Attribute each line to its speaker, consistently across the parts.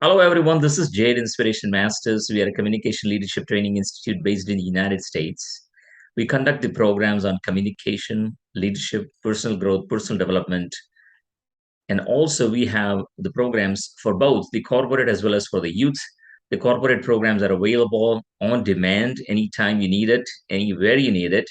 Speaker 1: Hello, everyone. This is Jade Inspiration Masters. We are a communication leadership training institute based in the United States. We conduct the programs on communication, leadership, personal growth, personal development, and also we have the programs for both the corporate as well as for the youth. The corporate programs are available on demand anytime you need it, anywhere you need it.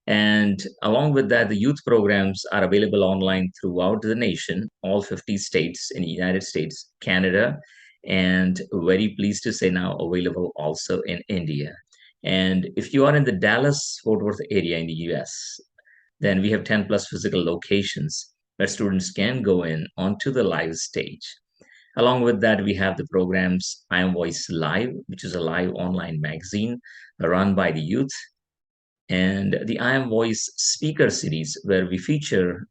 Speaker 1: And along with that, the youth programs are available online throughout the nation, all 50 states in the United States, Canada, and very pleased to say now available also in India. And if you are in the Dallas Fort Worth area in the US, then we have 10 plus physical locations where students can go in onto the live stage. Along with that, we have the programs I Am Voice Live, which is a live online magazine run by the youth, and the I Am Voice speaker series, where we feature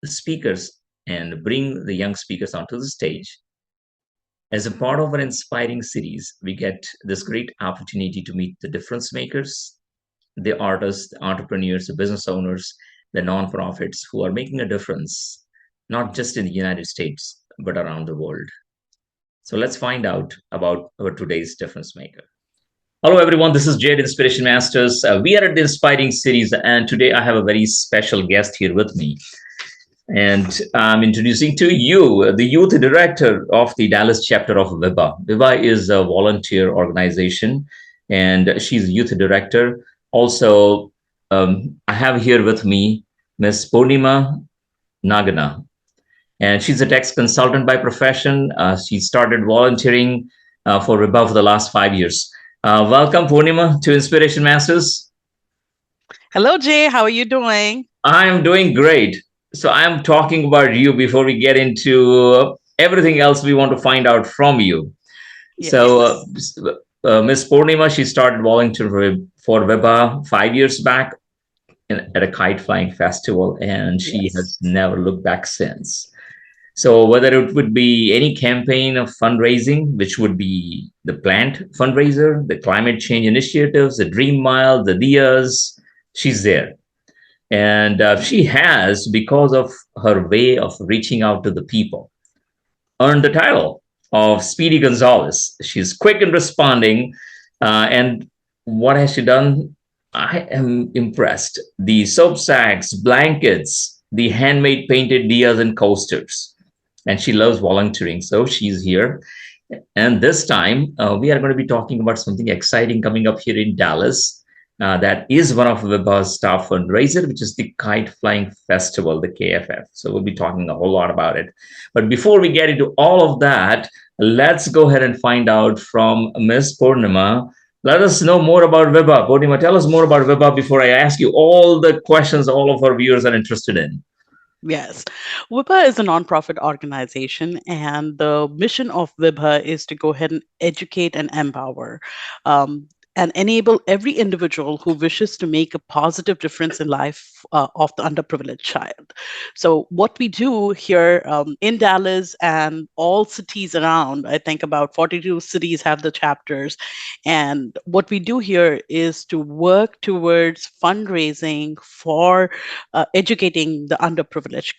Speaker 1: the speakers and bring the young speakers onto the stage. As a part of our inspiring series, we get this great opportunity to meet the difference makers, the artists, the entrepreneurs, the business owners, the nonprofits who are making a difference, not just in the United States, but around the world. So let's find out about our today's difference maker. Hello, everyone. This is Jade Inspiration Masters. We are at the Inspiring Series, and today I have a very special guest here with me. And I'm introducing to you the youth director of the Dallas chapter of Vibha. Vibha is a volunteer organization, and she's youth director. Also, I have here with me Miss Poornima Naganna, and she's a tax consultant by profession. She started volunteering for Vibha for the last 5 years. Welcome, Poornima, to Inspiration Masters.
Speaker 2: Hello, Jay. How are you doing?
Speaker 1: I'm doing great. So I'm talking about you before we get into everything else we want to find out from you. So,
Speaker 2: Yes.
Speaker 1: Miss Poornima, she started volunteering for Vibha 5 years back at a kite flying festival, and she has
Speaker 2: Yes.
Speaker 1: never looked back since. So, whether it would be any campaign of fundraising, which would be the plant fundraiser, the climate change initiatives, the Dream Mile, the Dias, she's there. And she has, because of her way of reaching out to the people, earned the title of Speedy Gonzalez. She's quick in responding. And what has she done? I am impressed. The soap sacks, blankets, the handmade painted dias and coasters. And she loves volunteering. So she's here. And this time, we are going to be talking about something exciting coming up here in Dallas. That is one of Vibha's staff fundraiser, which is the Kite Flying Festival, the KFF. So we'll be talking a whole lot about it. But before we get into all of that, let's go ahead and find out from Miss Poornima. Let us know more about Vibha. Poornima, tell us more about Vibha before I ask you all the questions all of our viewers are interested in.
Speaker 2: Yes. Vibha is a nonprofit organization, and the mission of Vibha is to go ahead and educate and empower. Um, and enable every individual who wishes to make a positive difference in life of the underprivileged child. So, what we do here in Dallas and all cities around, I think about 42 cities have the chapters. And what we do here is to work towards fundraising for educating the underprivileged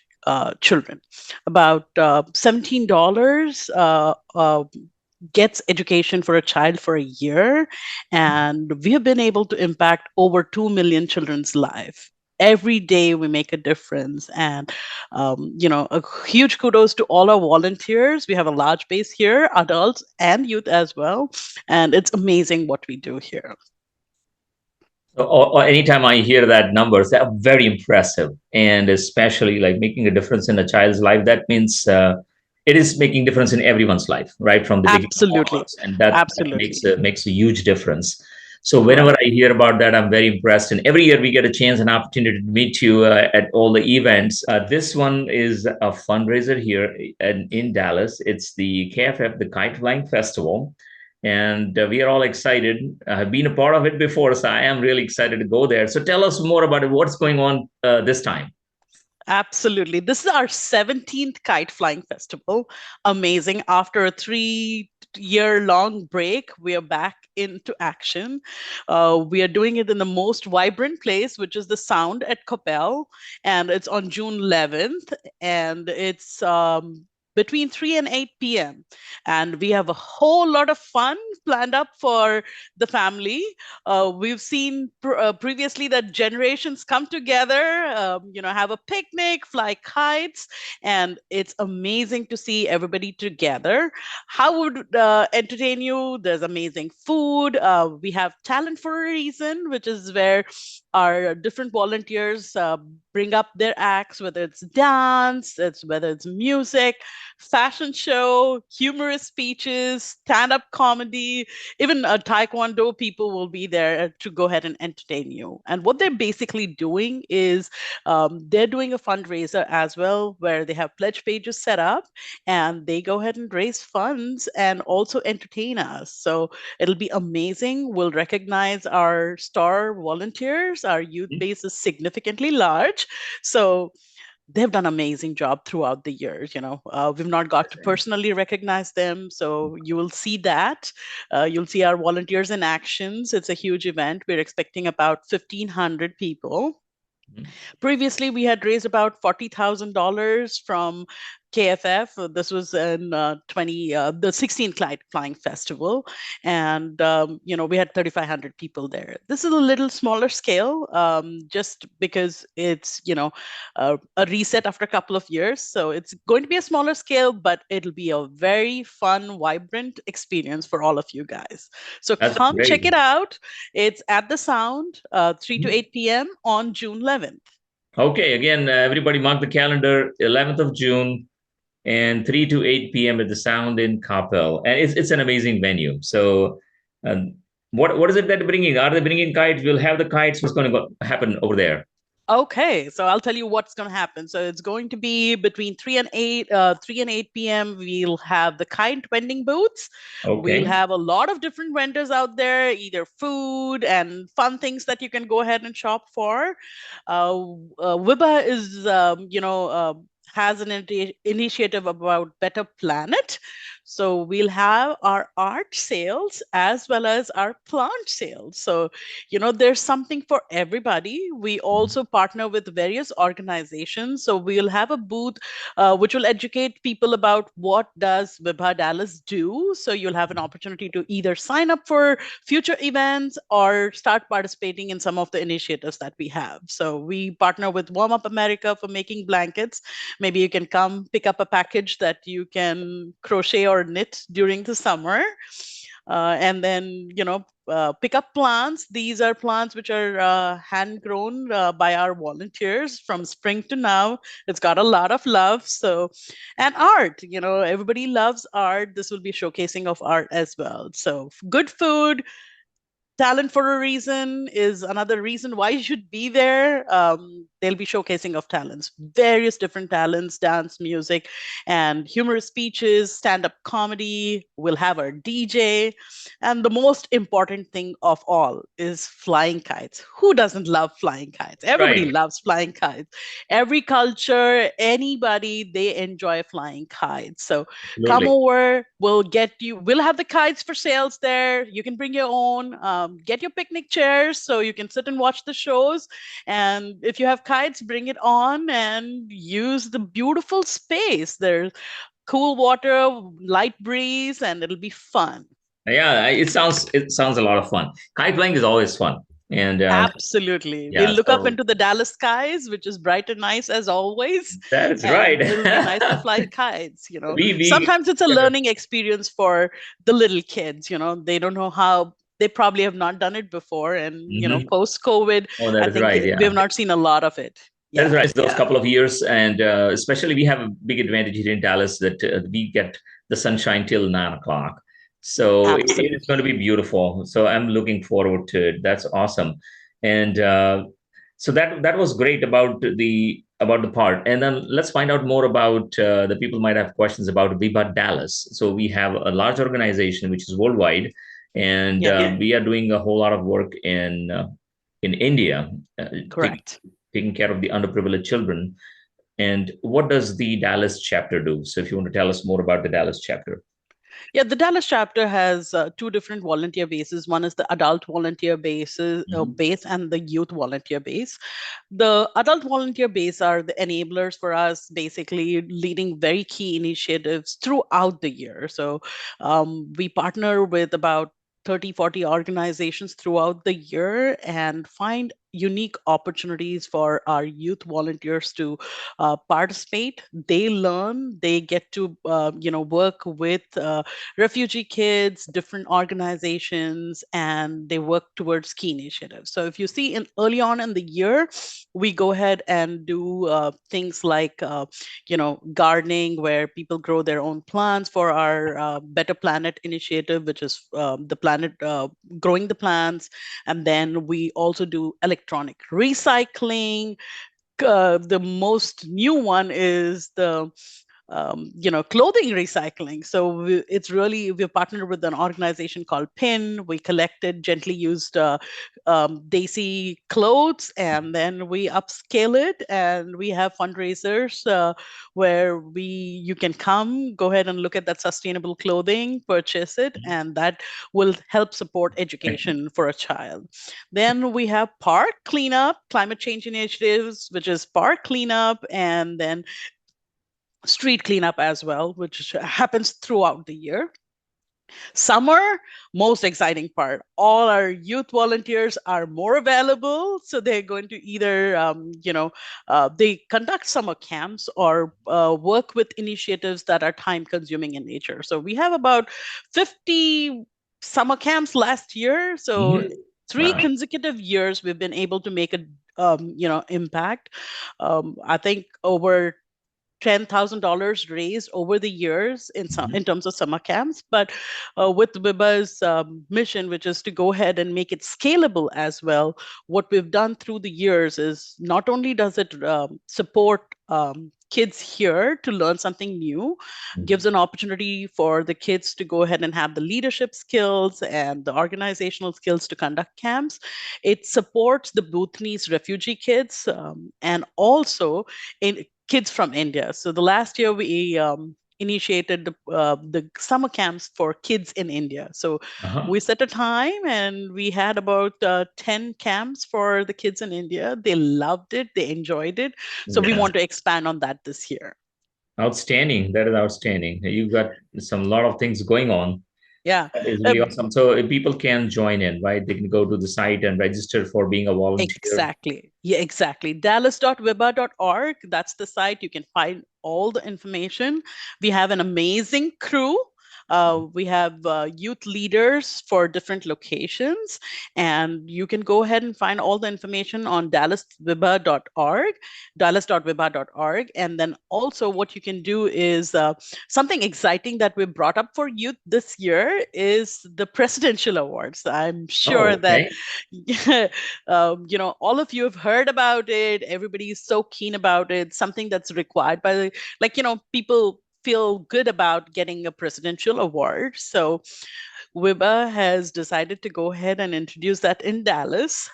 Speaker 2: children. About $17 gets education for a child for a year, and we have been able to impact over 2 million children's life. Every day we make a difference, and a huge kudos to all our volunteers. We have a large base here, adults and youth as well, and it's amazing what we do here.
Speaker 1: Or anytime I hear that numbers, they're very impressive, and especially like making a difference in a child's life. That means it is making difference in everyone's life, right from the beginning
Speaker 2: Absolutely.
Speaker 1: onwards, and that
Speaker 2: Absolutely.
Speaker 1: makes a huge difference. So whenever
Speaker 2: Right.
Speaker 1: I hear about that, I'm very impressed. And every year we get a chance and opportunity to meet you at all the events. This one is a fundraiser here in Dallas. It's the KFF, the Kite Flying Festival, and we are all excited. I've been a part of it before, so I am really excited to go there. So tell us more about it. What's going on this time?
Speaker 2: Absolutely. This is our 17th kite flying festival. Amazing. After a 3 year long break, we are back into action. We are doing it in the most vibrant place, which is the Sound at Coppell, and it's on June 11th. And it's between 3 and 8 p.m. And we have a whole lot of fun planned up for the family. We've seen previously that generations come together, have a picnic, fly kites, and it's amazing to see everybody together. How would entertain you? There's amazing food. We have Talent for a Reason, which is where our different volunteers bring up their acts, whether it's dance, whether it's music, fashion show, humorous speeches, stand-up comedy, even taekwondo people will be there to go ahead and entertain you. And what they're basically doing is they're doing a fundraiser as well, where they have pledge pages set up, and they go ahead and raise funds and also entertain us. So it'll be amazing. We'll recognize our star volunteers. Our youth base is significantly large. So they've done an amazing job throughout the years. We've not got to personally recognize them, so you will see that. You'll see our volunteers in actions. It's a huge event. We're expecting about 1,500 people. Previously, we had raised about $40,000 from KFF. This was in the 16th Kite Flying Festival, and we had 3,500 people there. This is a little smaller scale, just because it's a reset after a couple of years. So it's going to be a smaller scale, but it'll be a very fun, vibrant experience for all of you guys. So
Speaker 1: That's
Speaker 2: come check
Speaker 1: great.
Speaker 2: it out. It's at the Sound, 3 to 8 p.m. on June 11th.
Speaker 1: Okay, again, everybody mark the calendar, 11th of June and 3 to 8 p.m. at the Sound in Capel. And it's an amazing venue. So, what is it that they're bringing? Are they bringing kites? We'll have the kites. What's going to happen over there?
Speaker 2: Okay, so I'll tell you what's going to happen. So it's going to be between 3 and 8 p.m. We'll have the kite vending booths. We'll
Speaker 1: Okay.
Speaker 2: have a lot of different vendors out there, either food and fun things that you can go ahead and shop for. Vibha is, has an initiative about Better Planet. So we'll have our art sales as well as our plant sales. So there's something for everybody. We also partner with various organizations, so we'll have a booth which will educate people about what does Vibha Dallas do. So you'll have an opportunity to either sign up for future events or start participating in some of the initiatives that we have. So we partner with Warm Up America for making blankets. Maybe you can come pick up a package that you can crochet or knit during the summer. And then, pick up plants. These are plants which are hand grown by our volunteers from spring to now. It's got a lot of love. So, and art, everybody loves art. This will be showcasing of art as well. So, good food, Talent for a Reason is another reason why you should be there. They'll be showcasing of talents, various different talents, dance, music, and humorous speeches, stand-up comedy. We'll have our DJ. And the most important thing of all is flying kites. Who doesn't love flying kites? Everybody
Speaker 1: Right.
Speaker 2: loves flying kites. Every culture, anybody, they enjoy flying kites. So come
Speaker 1: Absolutely.
Speaker 2: over. We'll have the kites for sales there. You can bring your own. Get your picnic chairs so you can sit and watch the shows. And if you have kites, bring it on and use the beautiful space. There's cool water, light breeze, and it'll be fun.
Speaker 1: Yeah, it sounds a lot of fun. Kite flying is always fun. And
Speaker 2: Absolutely. We'll
Speaker 1: yeah,
Speaker 2: look up
Speaker 1: so
Speaker 2: into the Dallas skies, which is bright and nice as always.
Speaker 1: that is right.
Speaker 2: And it'll be nice to fly kites.
Speaker 1: we
Speaker 2: Sometimes it's a learning experience for the little kids. They don't know how, they probably have not done it before. And,
Speaker 1: Mhm.
Speaker 2: post COVID,
Speaker 1: Oh, that
Speaker 2: I
Speaker 1: is
Speaker 2: think
Speaker 1: right.
Speaker 2: we
Speaker 1: Yeah.
Speaker 2: have not seen a lot of it.
Speaker 1: That is
Speaker 2: Yeah.
Speaker 1: right. Those
Speaker 2: Yeah.
Speaker 1: couple of years, and especially we have a big advantage here in Dallas that we get the sunshine till 9 o'clock. So it is going to
Speaker 2: Absolutely.
Speaker 1: be beautiful. So I'm looking forward to it. That's awesome. And so that was great about the part. And then let's find out more about the people might have questions about Viva Dallas. So we have a large organization which is worldwide, and
Speaker 2: Yeah.
Speaker 1: we are doing a whole lot of work in India. Uh,
Speaker 2: Correct.
Speaker 1: Taking care of the underprivileged children. And what does the Dallas chapter do? So if you want to tell us more about the Dallas chapter.
Speaker 2: Yeah, the Dallas chapter has two different volunteer bases. One is the adult volunteer
Speaker 1: Hmm.
Speaker 2: base and the youth volunteer base. The adult volunteer base are the enablers for us, basically leading very key initiatives throughout the year. So we partner with about 30, 40 organizations throughout the year and find unique opportunities for our youth volunteers to participate. They learn, they get to work with refugee kids, different organizations, and they work towards key initiatives. So if you see in early on in the year, we go ahead and do things like gardening, where people grow their own plants for our Better Planet initiative, which is the planet growing the plants. And then we also do electronic recycling. The most new one is the clothing recycling. So it's really, we've partnered with an organization called PIN. We collected gently used Desi clothes, and then we upscale it, and we have fundraisers where you can come, go ahead and look at that sustainable clothing, purchase it, and that will help support education for a child. Then we have park cleanup, climate change initiatives, which is park cleanup, and then street cleanup as well, which happens throughout the year. Summer, most exciting part. All our youth volunteers are more available, so they're going to either, they conduct summer camps or work with initiatives that are time consuming in nature. So we have about 50 summer camps last year. So
Speaker 1: Hmm.
Speaker 2: three
Speaker 1: Wow.
Speaker 2: consecutive years we've been able to make a impact. I think over $10,000 raised over the years
Speaker 1: Hmm.
Speaker 2: in terms of summer camps. But with Vibha's mission, which is to go ahead and make it scalable as well, what we've done through the years is not only does it support kids here to learn something new, gives an opportunity for the kids to go ahead and have the leadership skills and the organizational skills to conduct camps. It supports the Bhutanese refugee kids, and also in kids from India. So the last year we initiated the summer camps for kids in India. So
Speaker 1: Uh-huh.
Speaker 2: we set a time and we had about 10 camps for the kids in India. They loved it, they enjoyed it. So we
Speaker 1: Yeah.
Speaker 2: want to expand on that this year.
Speaker 1: Outstanding. That is outstanding. You've got some lot of things going on.
Speaker 2: Yeah.
Speaker 1: That is
Speaker 2: Uh,
Speaker 1: really awesome. So people can join in, right? They can go to the site and register for being a volunteer.
Speaker 2: Exactly. Yeah, exactly. Dallas.viba.org. That's the site. You can find all the information. We have an amazing crew. We have youth leaders for different locations, and you can go ahead and find all the information on dallas.viba.org. And then also, what you can do is something exciting that we brought up for youth this year is the presidential awards. I'm sure
Speaker 1: Oh,
Speaker 2: that
Speaker 1: okay.
Speaker 2: all of you have heard about it. Everybody is so keen about it. Something that's required by the, people feel good about getting a presidential award. So Wiba has decided to go ahead and introduce that in Dallas.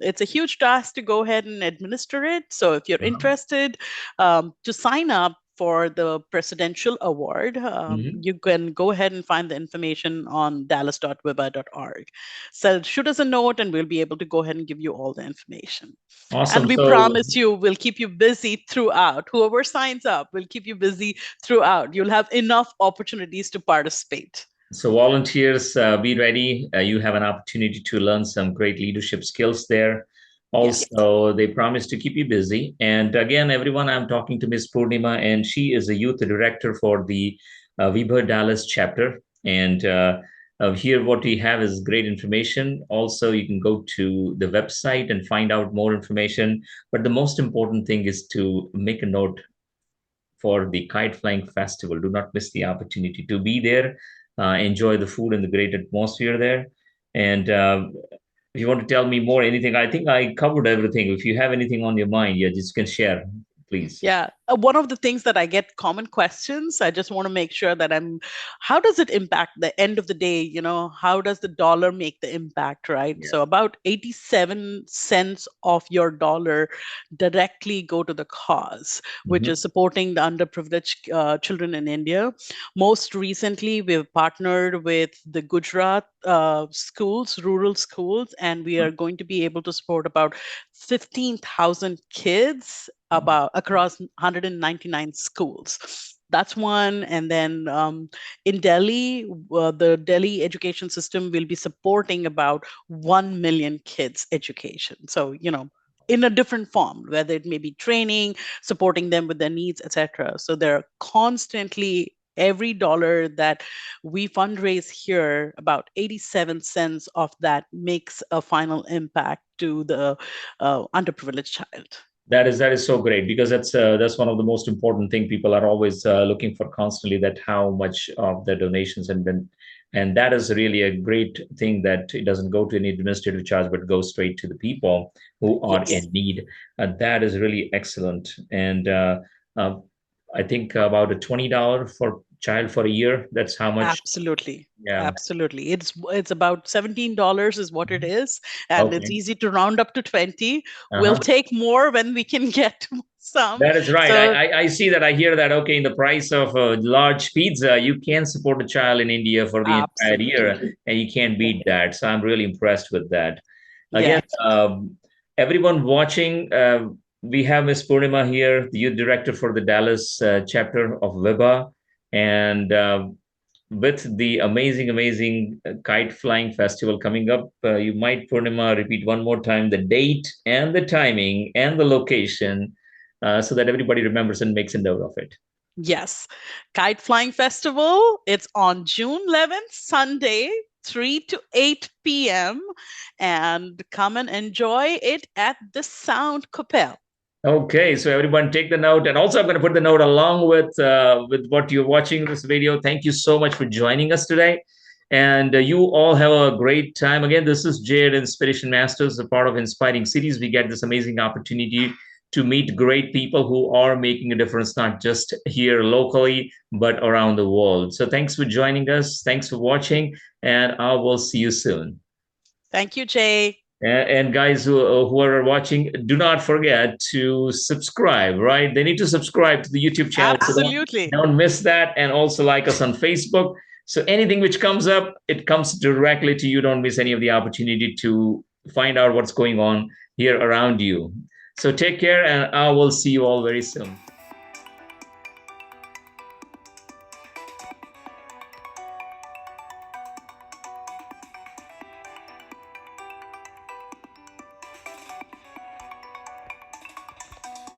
Speaker 2: It's a huge task to go ahead and administer it. So if you're
Speaker 1: Uh-huh.
Speaker 2: interested to sign up for the presidential award,
Speaker 1: Mhm.
Speaker 2: you can go ahead and find the information on dallas.wiba.org. So shoot us a note and we'll be able to go ahead and give you all the information. And
Speaker 1: Awesome.
Speaker 2: we
Speaker 1: So,
Speaker 2: promise you we'll keep you busy throughout. Whoever signs up will keep you busy throughout. You'll have enough opportunities to participate.
Speaker 1: volunteers, be ready. You have an opportunity to learn some great leadership skills there.
Speaker 2: Yeah.
Speaker 1: Also, they promise to keep you busy. And again, everyone, I'm talking to Miss Poornima, and she is a youth director for the Vibha Dallas chapter. And here, what we have is great information. Also, you can go to the website and find out more information. But the most important thing is to make a note for the Kite Flying Festival. Do not miss the opportunity to be there. Enjoy the food and the great atmosphere there. And if you want to tell me more, anything, I think I covered everything. If you have anything on your mind, yeah, just can share. please.
Speaker 2: Yeah. One of the things that I get common questions, I just want to make sure that how does it impact the end of the day? How does the dollar make the impact, right?
Speaker 1: Yeah.
Speaker 2: So about 87 cents of your dollar directly go to the cause, which
Speaker 1: Mhm.
Speaker 2: is supporting the underprivileged children in India. Most recently, we've partnered with the Gujarat schools, rural schools, and we are going to be able to support about 15,000 kids about across 199 schools. That's one. And then in Delhi, the Delhi education system will be supporting about 1 million kids' education. So, in a different form, whether it may be training, supporting them with their needs, etc. So they're constantly every dollar that we fundraise here, about 87 cents of that makes a final impact to the underprivileged child.
Speaker 1: That is so great because that's one of the most important thing people are always looking for constantly, that how much of the donations, and that is really a great thing, that it doesn't go to any administrative charge but goes straight to the people who are
Speaker 2: Yes,
Speaker 1: in need. That is really excellent. And uh, I think about a $20 for child for a year. That's how much.
Speaker 2: absolutely.
Speaker 1: Yeah.
Speaker 2: Absolutely. It's about $17 is what it is. And it's
Speaker 1: Okay.
Speaker 2: easy to round up to 20. We'll
Speaker 1: Uh-huh.
Speaker 2: take more when we can get some.
Speaker 1: That is right.
Speaker 2: So
Speaker 1: I see that. I hear that. Okay, in the price of a large pizza, you can support a child in India for the entire
Speaker 2: absolutely.
Speaker 1: year, and you can't
Speaker 2: Yeah.
Speaker 1: beat that. So I'm really impressed with that. Again,
Speaker 2: Yes.
Speaker 1: everyone watching, we have Miss Poornima here, the youth director for the Dallas chapter of Vibha, and with the amazing kite flying festival coming up, you might, Purnima, repeat one more time the date and the timing and the location, so that everybody remembers and makes a note of it.
Speaker 2: Yes. Kite Flying Festival. It's on June 11th, Sunday, 3 to 8 p.m. And come and enjoy it at the Sound Capel.
Speaker 1: Okay, so everyone take the note, and also I'm going to put the note along with what you're watching this video. Thank you so much for joining us today, and you all have a great time. Again, this is Jade Inspiration Masters, a part of Inspiring Cities. We get this amazing opportunity to meet great people who are making a difference, not just here locally, but around the world. So thanks for joining us. Thanks for watching, and I will see you soon.
Speaker 2: Thank you, Jay.
Speaker 1: And guys who are watching, do not forget to subscribe, right? They need to subscribe to the YouTube channel. So
Speaker 2: Absolutely.
Speaker 1: don't miss that. And also like us on Facebook. So anything which comes up, it comes directly to you. Don't miss any of the opportunity to find out what's going on here around you. So take care, and I will see you all very soon.